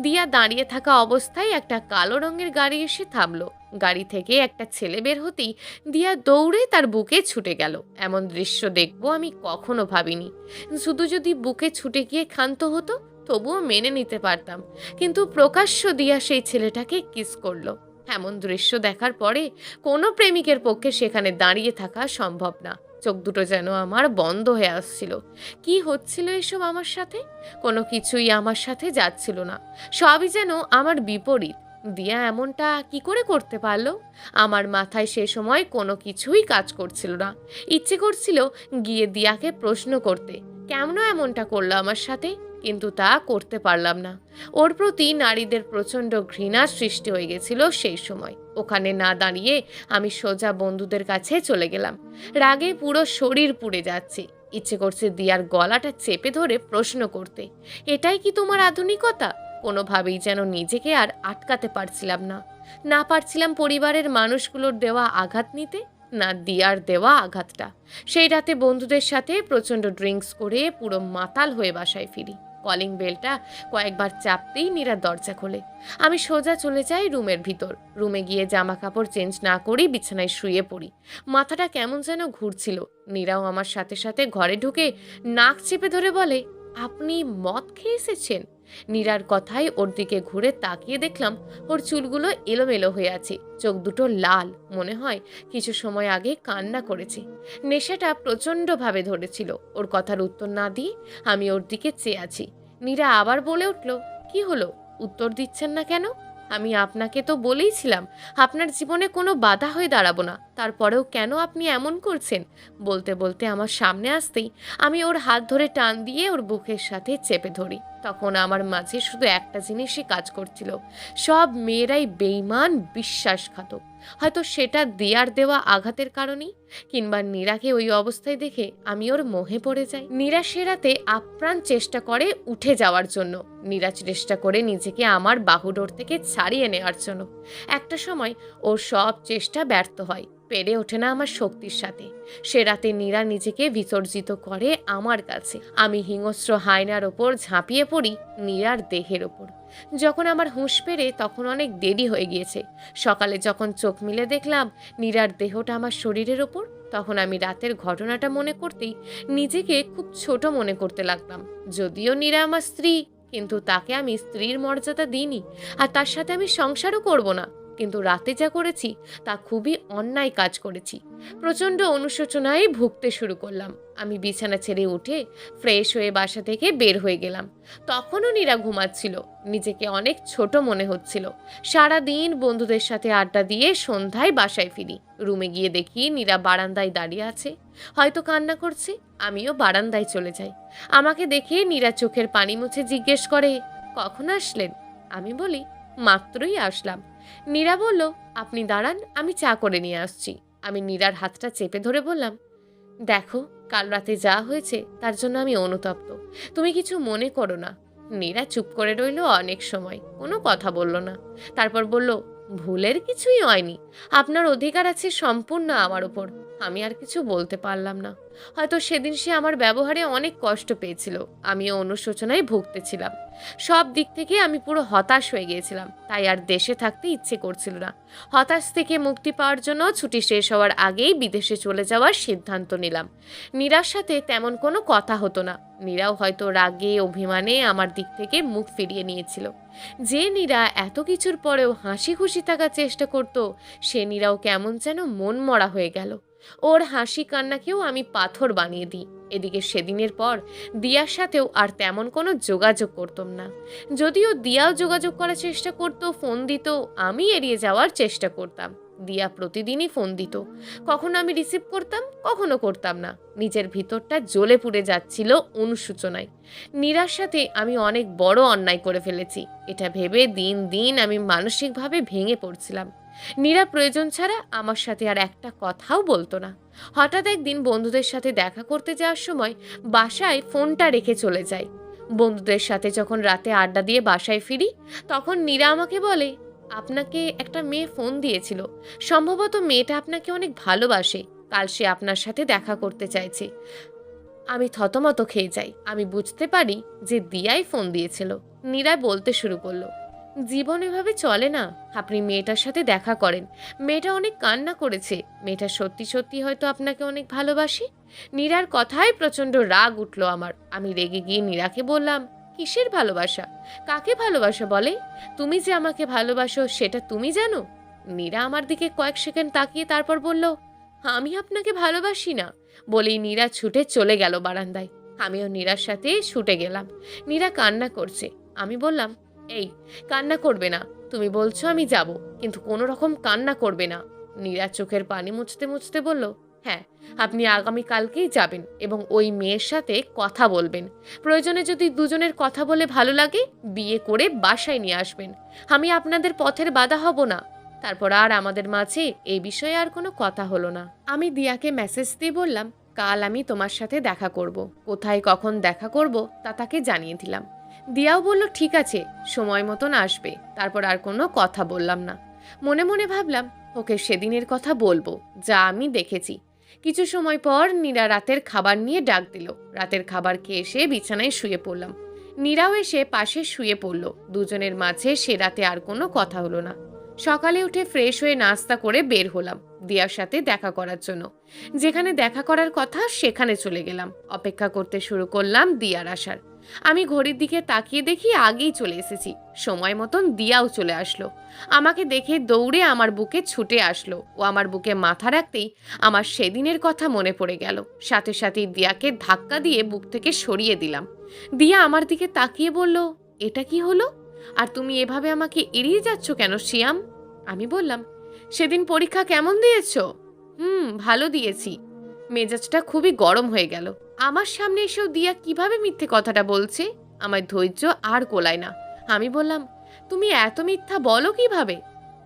দিয়া দাঁড়িয়ে থাকা অবস্থায় একটা কালো রঙের গাড়ি এসে থামলো। গাড়ি থেকে একটা ছেলে বের হতেই দিয়া দৌড়ে তার বুকে ছুটে গেল। এমন দৃশ্য দেখবো আমি কখনো ভাবিনি। শুধু যদি বুকে ছুটে গিয়ে ক্ষান্ত হতো তবুও মেনে নিতে পারতাম, কিন্তু প্রকাশ্য দিয়া সেই ছেলেটাকে কিস করলো। এমন দৃশ্য দেখার পরে কোনো প্রেমিকের পক্ষে সেখানে দাঁড়িয়ে থাকা সম্ভব না। চোখ দুটো যেন আমার বন্ধ হয়ে আসছিল। কি হচ্ছিল এসব আমার সাথে? কোনো কিছুই আমার সাথে যাচ্ছিল না। সবই যেন আমার বিপরীত। দিয়া এমনটা কি করে করতে পারলো? আমার মাথায় সে সময় কোনো কিছুই কাজ করছিল না। ইচ্ছে করছিল গিয়ে দিয়াকে প্রশ্ন করতে, কেন এমনটা করলো আমার সাথে, কিন্তু তা করতে পারলাম না। ওর প্রতি নারীদের প্রচণ্ড ঘৃণার সৃষ্টি হয়ে গেছিল সেই সময়। ওখানে না দাঁড়িয়ে আমি সোজা বন্ধুদের কাছে চলে গেলাম। রাগে পুরো শরীর পুড়ে যাচ্ছে। ইচ্ছে করছে দিয়ার গলাটা চেপে ধরে প্রশ্ন করতে, এটাই কি তোমার আধুনিকতা? কোনোভাবেই যেন নিজেকে আর আটকাতে পারছিলাম না। না পারছিলাম পরিবারের মানুষগুলোর দেওয়া আঘাত নিতে, না দিয়ার দেওয়া আঘাতটা। সেই রাতে বন্ধুদের সাথে প্রচণ্ড ড্রিঙ্কস করে পুরো মাতাল হয়ে বাসায় ফিরি। কলিং বেলটা কয়েকবার চাপতেই নীরা দরজা খোলে। আমি সোজা চলে যাই রুমের ভিতর। রুমে গিয়ে জামা কাপড় চেঞ্জ না করেই বিছানায় শুয়ে পড়ি। মাথাটা কেমন যেন ঘুরছিল। নীরাও আমার সাথে সাথে ঘরে ঢুকে নাক চেপে ধরে বলে, আপনি মদ খেয়ে এসেছেন? নীরার কথায় ওর দিকে ঘুরে তাকিয়ে দেখলাম ওর চুলগুলো এলোমেলো হয়ে আছে, চোখ দুটো লাল, মনে হয় কিছু সময় আগে কান্না করেছে। নেশাটা প্রচণ্ডভাবে ধরেছিল। ওর কথার উত্তর না দিয়ে আমি ওর দিকে চেয়ে আছি। নীরা আবার বলে উঠল, কি হলো, উত্তর দিচ্ছেন না কেন? আমি আপনাকে তো বলেইছিলাম আপনার জীবনে কোনো বাধা হয়ে দাঁড়াবো না, তারপরেও কেন আপনি এমন করছেন? বলতে বলতে আমার সামনে আসতেই আমি ওর হাত ধরে টান দিয়ে ওর বুকের সাথে চেপে ধরি। তখন আমার মাঝে শুধু একটা জিনিসই কাজ করছিল, সব মেয়েরাই বেঈমান, বিশ্বাসঘাতক। হয়তো সেটা দিয়ার দেওয়া আঘাতের কারণেই, কিংবা নীরাকে ওই অবস্থায় দেখে আমি ওর মোহে পড়ে যাই। নীরা সে রাতে আপ্রাণ চেষ্টা করে উঠে যাওয়ার জন্য। নীরা চেষ্টা করে নিজেকে আমার বাহুডোর থেকে ছাড়িয়ে নেওয়ার জন্য। একটা সময় ওর সব চেষ্টা ব্যর্থ হয়, পেরে ওঠে না আমার শক্তির সাথে। সে রাতে নীরা নিজেকে বিসর্জিত করে আমার কাছে। আমি হিংস্র হায়নার ওপর ঝাঁপিয়ে পড়ি, নীরার দেহের ওপর। যখন আমার হুঁশ ফেরে তখন অনেক দেরি হয়ে গিয়েছে। সকালে যখন চোখ মিলে দেখলাম নীরার দেহটা আমার শরীরের ওপর, তখন আমি রাতের ঘটনাটা মনে করতেই নিজেকে খুব ছোট মনে করতে লাগলাম। যদিও নীরা আমার স্ত্রী, কিন্তু তাকে আমি স্ত্রীর মর্যাদা দিইনি, আর তার সাথে আমি সংসারও করব না। কিন্তু রাতে যা করেছি তা খুবই অন্যায় কাজ করেছি। প্রচণ্ড অনুশোচনায় ভুগতে শুরু করলাম। আমি বিছানা ছেড়ে উঠে ফ্রেশ হয়ে বাসা থেকে বের হয়ে গেলাম। তখনও নীরা ঘুমাচ্ছিল। নিজেকে অনেক ছোট মনে হচ্ছিল। সারা দিন বন্ধুদের সাথে আড্ডা দিয়ে সন্ধ্যায় বাসায় ফিরি। রুমে গিয়ে দেখি নীরা বারান্দায় দাঁড়িয়ে আছে, হয়তো কান্না করছে। আমিও বারান্দায় চলে যাই। আমাকে দেখে নীরা চোখের পানি মুছে জিজ্ঞেস করে, কখন আসলেন? আমি বলি, মাত্রই আসলাম। নীরা বলল, আপনি দাঁড়ান, আমি চা করে নিয়ে আসছি। আমি নীরার হাতটা চেপে ধরে বললাম, দেখো, কাল রাতে যা হয়েছে তার জন্য আমি অনুতপ্ত, তুমি কিছু মনে করো না। নীরা চুপ করে রইল অনেক সময়, কোনো কথা বলল না। তারপর বলল, ভুলের কিছুই হয়নি, আপনার অধিকার আছে সম্পূর্ণ আমার উপর। আমি আর কিছু বলতে পারলাম না। হয়তো সেদিন সে আমার ব্যবহারে অনেক কষ্ট পেয়েছিল, আমিও অনুশোচনায় ভুগতেছিলাম। সব দিক থেকে আমি পুরো হতাশ হয়ে গিয়েছিলাম, তাই আর দেশে থাকতে ইচ্ছে করছিল না। হতাশ থেকে মুক্তি পাওয়ার জন্য ছুটি শেষ হওয়ার আগেই বিদেশে চলে যাওয়ার সিদ্ধান্ত নিলাম। নীরার সাথে তেমন কোনো কথা হতো না। নীরাও হয়তো রাগে অভিমানে আমার দিক থেকে মুখ ফিরিয়ে নিয়েছিল। যে নীরা এত কিছুর পরেও হাসি খুশি থাকার চেষ্টা করত, সে নীরাও কেমন যেন মন মরা হয়ে গেল। ওর হাসি কান্নাকেও আমি পাথর বানিয়ে দিই। এদিকে সেদিনের পর দিয়ার সাথেও আর তেমন কোনো যোগাযোগ করতাম না। যদিও দিয়াও যোগাযোগ করার চেষ্টা করতো, ফোন দিত, আমি এড়িয়ে যাওয়ার চেষ্টা করতাম। দিয়া প্রতিদিনই ফোন দিত, কখনো আমি রিসিভ করতাম, কখনো করতাম না। নিজের ভিতরটা জ্বলে পুড়ে যাচ্ছিল অনুশোচনায়। নীরার সাথে আমি অনেক বড় অন্যায় করে ফেলেছি, এটা ভেবে দিন দিন আমি মানসিকভাবে ভেঙে পড়ছিলাম। নীরা প্রয়োজন ছাড়া আমার সাথে আর একটা কথাও বলতো না। হঠাৎ একদিন বন্ধুদের সাথে দেখা করতে যাওয়ার সময় বাসায় ফোনটা রেখে চলে যায়। বন্ধুদের সাথে যখন রাতে আড্ডা দিয়ে বাসায় ফিরি, তখন নীরা আমাকে বলে, আপনাকে একটা মেয়ে ফোন দিয়েছিল, সম্ভবত মেয়েটা আপনাকে অনেক ভালোবাসে, কাল সে আপনার সাথে দেখা করতে চাইছে। আমি থতমত খেয়ে যাই। আমি বুঝতে পারি যে দিয়াই ফোন দিয়েছিল। নীরা বলতে শুরু করলো, জীবন এভাবে চলে না, আপনি মেয়েটার সাথে দেখা করেন, মেয়েটা অনেক কান্না করেছে, মেয়েটা সত্যি সত্যি হয়তো আপনাকে অনেক ভালোবাসে। নীরার কথায় প্রচণ্ড রাগ উঠল আমার। আমি রেগে গিয়ে নীরাকে বললাম, কিসের ভালোবাসা? কাকে ভালোবাসা বলে? তুমি যে আমাকে ভালোবাসো সেটা তুমি জানো? নীরা আমার দিকে কয়েক সেকেন্ড তাকিয়ে তারপর বলল, আমি আপনাকে ভালোবাসি না। বলেই নীরা ছুটে চলে গেল বারান্দায়। আমিও নীরার সাথে ছুটে গেলাম। নীরা কান্না করছে। আমি বললাম, এই, কান্না করবে না, তুমি বলছো আমি যাব, কিন্তু কোনো রকম কান্না করবে না। নীরা চোখের পানি মুছতে মুছতে বলল, হ্যাঁ, আপনি আগামী কালকেই যাবেন এবং ওই মেয়ের সাথে কথা বলবেন। প্রয়োজনে যদি দুজনের কথা বলে ভালো লাগে, বিয়ে করে বাসায় নিয়ে আসবেন। আমি আপনাদের পথের বাধা হব না। তারপর আর আমাদের মাঝে এই বিষয়ে আর কোনো কথা হলো না। আমি দিয়াকে মেসেজ দিয়ে বললাম, কাল আমি তোমার সাথে দেখা করব, কোথায় কখন দেখা করব তা তাকে জানিয়ে দিলাম। দিয়াও বলল, ঠিক আছে, সময় মতন আসবে। তারপর আর কোনো কথা বললাম না। মনে মনে ভাবলাম, ওকে সেদিনের কথা বলবো যা আমি দেখেছি। কিছু সময় পর নীরা রাতের খাবার নিয়ে ডাক দিল। রাতের খাবার খেয়ে এসে বিছানায় শুয়ে পড়লাম। নীরাও এসে পাশে শুয়ে পড়ল। দুজনের মাঝে সে রাতে আর কোনো কথা হলো না। সকালে উঠে ফ্রেশ হয়ে নাস্তা করে বের হলাম দিয়ার সাথে দেখা করার জন্য। যেখানে দেখা করার কথা সেখানে চলে গেলাম। অপেক্ষা করতে শুরু করলাম দিয়ার আসার। আমি ঘড়ির দিকে তাকিয়ে দেখি আগেই চলে এসেছি। সময় মতন দিয়াও চলে আসলো। আমাকে দেখে দৌড়ে আমার বুকে ছুটে আসলো। ও আমার বুকে মাথা রাখতেই আমার সেদিনের কথা মনে পড়ে গেল। সাথে সাথেই দিয়াকে ধাক্কা দিয়ে বুক থেকে সরিয়ে দিলাম। দিয়া আমার দিকে তাকিয়ে বলল, এটা কি হলো? আর তুমি এভাবে আমাকে এড়িয়ে যাচ্ছ কেন শিয়াম? আমি বললাম, সেদিন পরীক্ষা কেমন দিয়েছ? ভালো দিয়েছি। মেজাজটা খুবই গরম হয়ে গেল। আমার সামনে এসেও দিয়া কিভাবে মিথ্যে কথাটা বলছে? আমার ধৈর্য আর কোলায় না। আমি বললাম, তুমি এত মিথ্যা বলো কিভাবে?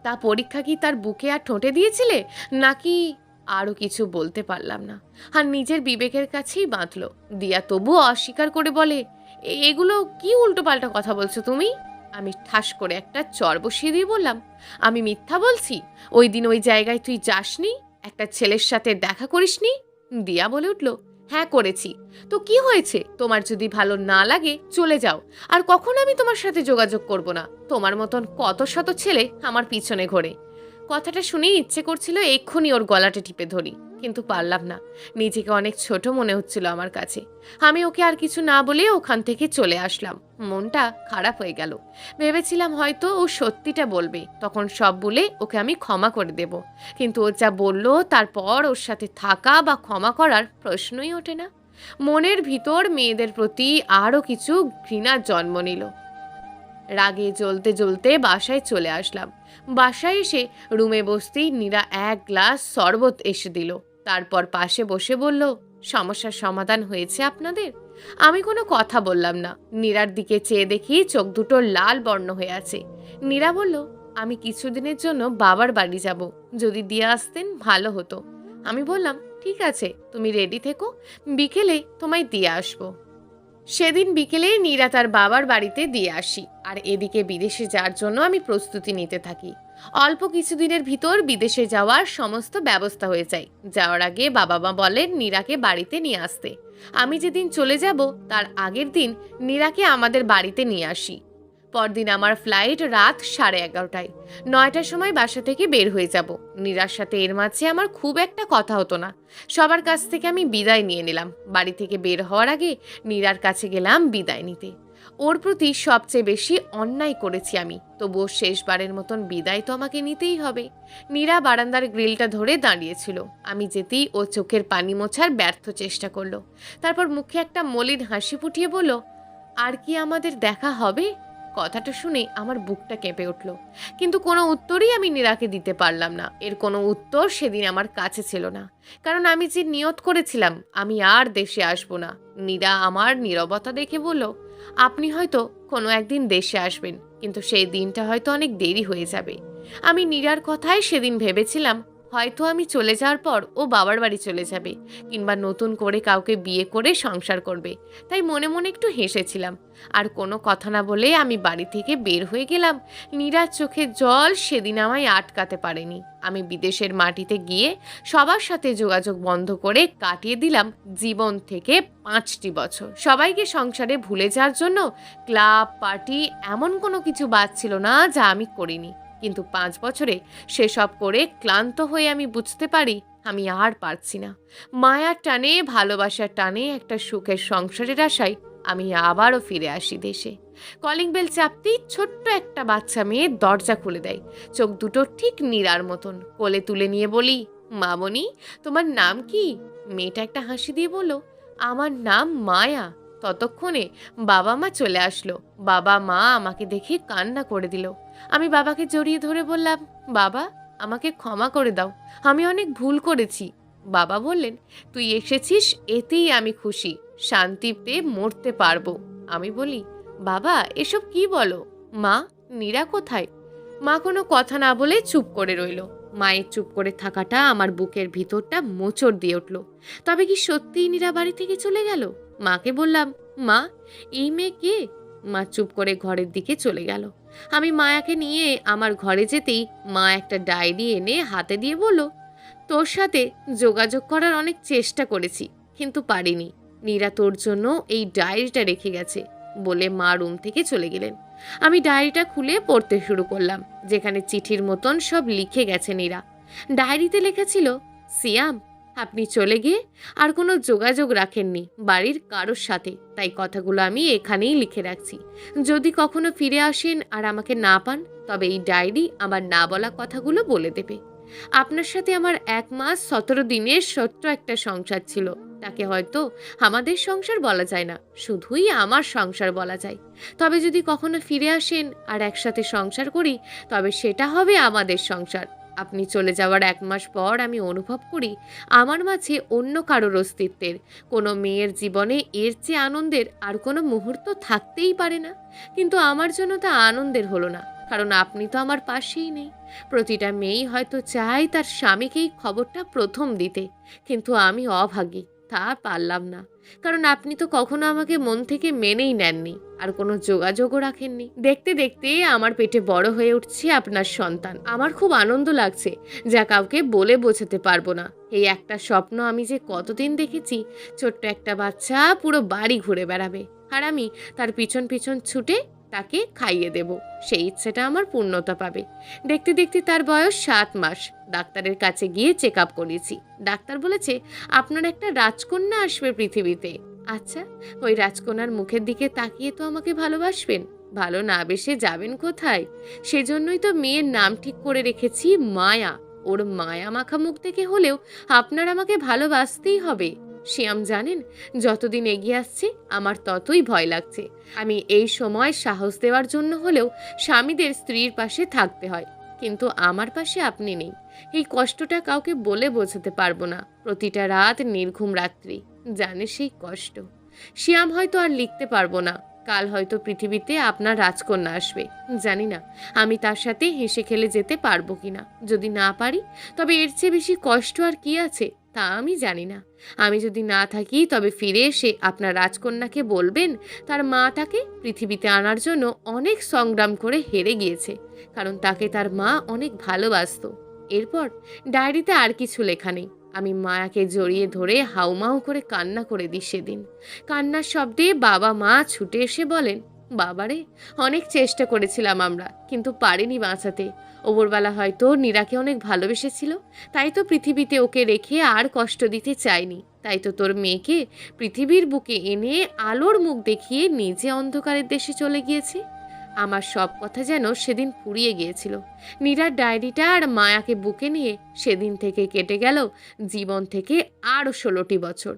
তা পরীক্ষা কি তার বুকে আর ঠোঁটে দিয়েছিলে নাকি? আরও কিছু বলতে পারলাম না, আর নিজের বিবেকের কাছেই বাঁধল। দিয়া তবুও অস্বীকার করে বলে, এগুলো কি উল্টোপাল্টা কথা বলছো তুমি? আমি ঠাস করে একটা চর বসিয়ে দিয়ে বললাম, আমি মিথ্যা বলছি? ওই দিন ওই জায়গায় তুই যাসনি? একটা ছেলের সাথে দেখা করিসনি? দিয়া বলে উঠল, হ্যাঁ করেছি। তো কি হয়েছে? তোমার যদি ভালো না লাগে চলে যাও, আর কখনো আমি তোমার সাথে যোগাযোগ করব না। তোমার মতন কত শত ছেলে আমার পিছনে ঘোরে। কথাটা শুনেই ইচ্ছে করছিল এক্ষুনি ওর গলাটা টিপে ধরি, কিন্তু পারলাম না। নিজেকে অনেক ছোট মনে হচ্ছিল আমার কাছে। আমি ওকে আর কিছু না বলে ওখান থেকে চলে আসলাম। মনটা খারাপ হয়ে গেল। ভেবেছিলাম হয়তো ও সত্যিটা বলবে, তখন সব বলে ওকে আমি ক্ষমা করে দেব। কিন্তু ও যা বলল তারপর ওর সাথে থাকা বা ক্ষমা করার প্রশ্নই ওঠে না। মনের ভিতর মেয়েদের প্রতি আরও কিছু ঘৃণার জন্ম নিল। রাগে জ্বলতে জ্বলতে বাসায় চলে আসলাম। বাসায় এসে রুমে বসতেই নীরা এক গ্লাস শরবত এসে দিল। তারপর পাশে বসে বলল, সমস্যার সমাধান হয়েছে আপনাদের? আমি কোনো কথা বললাম না। নীরার দিকে চেয়ে দেখি চোখ দুটো লাল বর্ণ হয়ে আছে। নীরা বলল, আমি কিছুদিনের জন্য বাবার বাড়ি যাব, যদি দিয়ে আসতেন ভালো হতো। আমি বললাম, ঠিক আছে, তুমি রেডি থেকো, বিকেলে তোমায় দিয়ে আসবো। সেদিন বিকেলে নীরা তার বাবার বাড়িতে দিয়ে আসি, আর এদিকে বিদেশে যাওয়ার জন্য আমি প্রস্তুতি নিতে থাকি। অল্প কিছুদিনের ভিতর বিদেশে যাওয়ার সমস্ত ব্যবস্থা হয়ে যায়। যাওয়ার আগে বাবা মা বলেন নীরাকে বাড়িতে নিয়ে আসতে। আমি যেদিন চলে যাব তার আগের দিন নীরাকে আমাদের বাড়িতে নিয়ে আসি। পরদিন আমার ফ্লাইট রাত 11:30টায়। 9টার সময় বাসা থেকে বের হয়ে যাব। নীরার সাথে এর মাঝে আমার খুব একটা কথা হতো না। সবার কাছ থেকে আমি বিদায় নিয়ে নিলাম। বাড়ি থেকে বের হওয়ার আগে নীরার কাছে গেলাম বিদায় নিতে। ওর প্রতি সবচেয়ে বেশি অন্যায় করেছি আমি, তবুও শেষবারের মতন বিদায় তো আমাকে নিতেই হবে। নীরা বারান্দার গ্রিলটা ধরে দাঁড়িয়েছিল। আমি যেতেই ও চোখের পানি মোছার ব্যর্থ চেষ্টা করলো। তারপর মুখে একটা মলিন হাসি ফুটিয়ে বলল, আর কি আমাদের দেখা হবে? কথাটা শুনে আমার বুকটা কেঁপে উঠল, কিন্তু কোনো উত্তরই আমি নীরাকে দিতে পারলাম না। এর কোনো উত্তর সেদিন আমার কাছে ছিল না, কারণ আমি যে নিয়ত করেছিলাম আমি আর দেশে আসব না। নীরা আমার নীরবতা দেখে বলল, আপনি হয়তো কোনো একদিন দেশে আসবেন, কিন্তু সেই দিনটা হয়তো অনেক দেরি হয়ে যাবে। আমি নীরার কথাই সেদিন ভেবেছিলাম হয়তো আমি চলে যাওয়ার পর ও বাবার বাড়ি চলে যাবে, কিংবা নতুন করে কাউকে বিয়ে করে সংসার করবে। তাই মনে মনে একটু হেসেছিলাম। আর কোনো কথা না বলে আমি বাড়ি থেকে বের হয়ে গেলাম। নীরার চোখের জল সেদিন আমায় আটকাতে পারেনি। আমি বিদেশের মাটিতে গিয়ে সবার সাথে যোগাযোগ বন্ধ করে কাটিয়ে দিলাম জীবন থেকে 5টি বছর। সবাইকে সংসারে ভুলে যাওয়ার জন্য ক্লাব পার্টি এমন কোনো কিছু বাদ ছিল না যা আমি করিনি। কিন্তু 5 বছরে সেসব করে ক্লান্ত হয়ে আমি বুঝতে পারি আমি আর পারছি না। মায়ার টানে, ভালোবাসার টানে একটা সুখের সংসারের আশায় আমি আবারও ফিরে আসি দেশে। কলিং বেল চাপতেই ছোট্ট একটা বাচ্চা মেয়ে দরজা খুলে দেয়। চোখ দুটো ঠিক নীরার মতন। কোলে তুলে নিয়ে বলি, মামনি, তোমার নাম কি? মেয়েটা একটা হাসি দিয়ে বলল, আমার নাম মায়া। ততক্ষণে বাবা মা চলে আসলো। বাবা মা আমাকে দেখে কান্না করে দিল। আমি বাবাকে জড়িয়ে ধরে বললাম, বাবা, আমাকে ক্ষমা করে দাও, আমি অনেক ভুল করেছি। বাবা বললেন, তুই এসেছিস এতেই আমি খুশি, শান্তিতে মরতে পারবো। আমি বলি, বাবা এসব কি বলো? মা, নীরা কোথায়? মা কোনো কথা না বলে চুপ করে রইল। মায়ের চুপ করে থাকাটা আমার বুকের ভিতরটা মোচড় দিয়ে উঠল। তবে কি সত্যিই নীরা বাড়ি থেকে চলে গেল? মাকে বললাম, মা, এই মেয়ে কে? মা চুপ করে ঘরের দিকে চলে গেল। আমি মায়াকে নিয়ে আমার ঘরে যেতেই মা একটা ডায়েরি এনে হাতে দিয়ে বলল, তোর সাথে যোগাযোগ করার অনেক চেষ্টা করেছি, কিন্তু পারিনি। নীরা তোর জন্য এই ডায়েরিটা রেখে গেছে বলে মা রুম থেকে চলে গেলেন। আমি ডায়েরিটা খুলে পড়তে শুরু করলাম, যেখানে চিঠির মতন সব লিখে গেছে নীরা। ডায়েরিতে লেখা ছিল, সিয়াম, আপনি চলে গিয়ে আর কোনো যোগাযোগ রাখেননি বাড়ির কারোর সাথে, তাই কথাগুলো আমি এখানেই লিখে রাখছি। যদি কখনো ফিরে আসেন আর আমাকে না পান, তবে এই ডায়েরি আমার না বলা কথাগুলো বলে দেবে। আপনার সাথে আমার 1 মাস 17 দিনের ছোট্ট একটা সংসার ছিল, তাকে হয়তো আমাদের সংসার বলা যায় না, শুধুই আমার সংসার বলা যায়। তবে যদি কখনো ফিরে আসেন আর একসাথে সংসার করি, তবে সেটা হবে আমাদের সংসার। আপনি চলে যাওয়ার 1 মাস পর আমি অনুভব করি আমার মাঝে অন্য কারোর অস্তিত্বের। কোনো মেয়ের জীবনে এর চেয়ে আনন্দের আর কোনো মুহূর্ত থাকতেই পারে না। কিন্তু আমার জন্য তা আনন্দের হলো না, কারণ আপনি তো আমার পাশেই নেই। প্রতিটা মেয়েই হয়তো চায় তার স্বামীকেই খবরটা প্রথম দিতে, কিন্তু আমি অভাগী, তা পারলাম না। কারণ আপনি তো কখনো আমাকে মন থেকে মেনেই নেননি, আর কোনো যোগাযোগও রাখেননি। দেখতে দেখতে আমার পেটে বড় হয়ে উঠছে আপনার সন্তান। আমার খুব আনন্দ লাগছে, যা কাউকে বলে বোঝাতে পারবো না। এই একটা স্বপ্ন আমি যে কতদিন দেখেছি, ছোট্ট একটা বাচ্চা পুরো বাড়ি ঘুরে বেড়াবে, আর আমি তার পিছন পিছন ছুটে তাকে খাইয়ে দেব। সেই ইচ্ছেটা আমার পূর্ণতা পাবে। দেখতে দেখতে তার বয়স 7 মাস। ডাক্তারের কাছে গিয়ে চেক আপ করেছি। ডাক্তার বলেছে আপনার একটা রাজকন্যা আসবে পৃথিবীতে। আচ্ছা, ওই রাজকন্যার মুখের দিকে তাকিয়ে তো আমাকে ভালোবাসবেন, ভালো না বেসে যাবেন কোথায়? সেজন্যই তো মেয়ের নাম ঠিক করে রেখেছি মায়া। ওর মায়া মাখা মুখ দেখে হলেও আপনার আমাকে ভালোবাসতেই হবে। শ্যাম জানেন, যতদিন এগিয়ে আসছে আমার ততই ভয় লাগছে। আমি এই সময় সাহস দেওয়ার জন্য হলেও স্বামীদের স্ত্রীর পাশে থাকতে হয়, কিন্তু আমার পাশে আপনি নেই। এই কষ্টটা কাউকে বলে বোঝাতে পারবো না। প্রতিটা রাত নির্ঘুম রাত্রি, জানে সেই কষ্ট। শ্যাম হয়তো আর লিখতে পারবো না। কাল হয়তো পৃথিবীতে আপনার রাজকন্যা আসবে, জানি না আমি তার সাথে হেসে খেলে যেতে পারবো কিনা। যদি না পারি, তবে এর চেয়ে বেশি কষ্ট আর কি আছে তা আমি জানি না। আমি যদি না থাকি, তবে ফিরে এসে আপনার রাজকন্যাকে বলবেন তার মা তাকে পৃথিবীতে আনার জন্য অনেক সংগ্রাম করে হেরে গিয়েছে, কারণ তাকে তার মা অনেক ভালোবাসতো। এরপর ডায়েরিতে আর কিছু লেখা নেই। আমি মায়াকে জড়িয়ে ধরে হাউমাউ করে কান্না করে দিই সেদিন। কান্নার শব্দে বাবা মা ছুটে এসে বলেন, বাবারে, অনেক চেষ্টা করেছিলাম আমরা, কিন্তু পারিনি বাঁচাতে। ওপরবেলা হয়তো নীরাকে অনেক ভালোবেসেছিল, তাই তো পৃথিবীতে ওকে রেখে আর কষ্ট দিতে চায়নি। তাই তো তোর মেয়েকে পৃথিবীর বুকে এনে আলোর মুখ দেখিয়ে নিজে অন্ধকারের দেশে চলে গিয়েছে। আমার সব কথা যেন সেদিন ফুরিয়ে গিয়েছিল। নীরার ডায়েরিটা আর মায়াকে বুকে নিয়ে সেদিন থেকে কেটে গেল জীবন থেকে আরও 16টি বছর।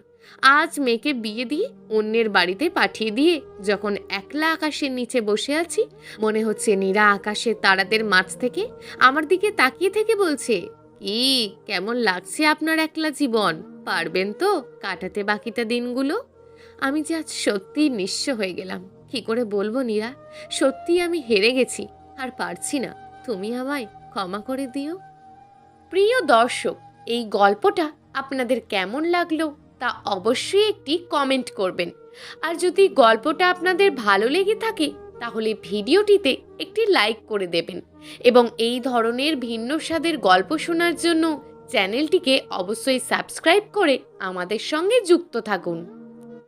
আজ মেয়েকে বিয়ে দিয়ে অন্যের বাড়িতে পাঠিয়ে দিয়ে যখন একলা আকাশের নিচে বসে আছি, মনে হচ্ছে নীরা আকাশের তারাদের মাঝ থেকে আমার দিকে তাকিয়ে থেকে বলছে, কি কেমন লাগছে আপনার একলা জীবন? পারবেন তো কাটাতে বাকিটা দিনগুলো? আমি যে আজ সত্যি নিঃস্ব হয়ে গেলাম। কি করে বলবো নীরা, সত্যি আমি হেরে গেছি, আর পারছি না। তুমি আমায় ক্ষমা করে দিও। প্রিয় দর্শক, এই গল্পটা আপনাদের কেমন লাগলো তা অবশ্যই একটি কমেন্ট করবেন। আর যদি গল্পটা আপনাদের ভালো লেগে থাকে, তাহলে ভিডিওটিতে একটি লাইক করে দেবেন, এবং এই ধরনের ভিন্ন স্বাদের গল্প শোনার জন্য চ্যানেলটিকে অবশ্যই সাবস্ক্রাইব করে আমাদের সঙ্গে যুক্ত থাকুন।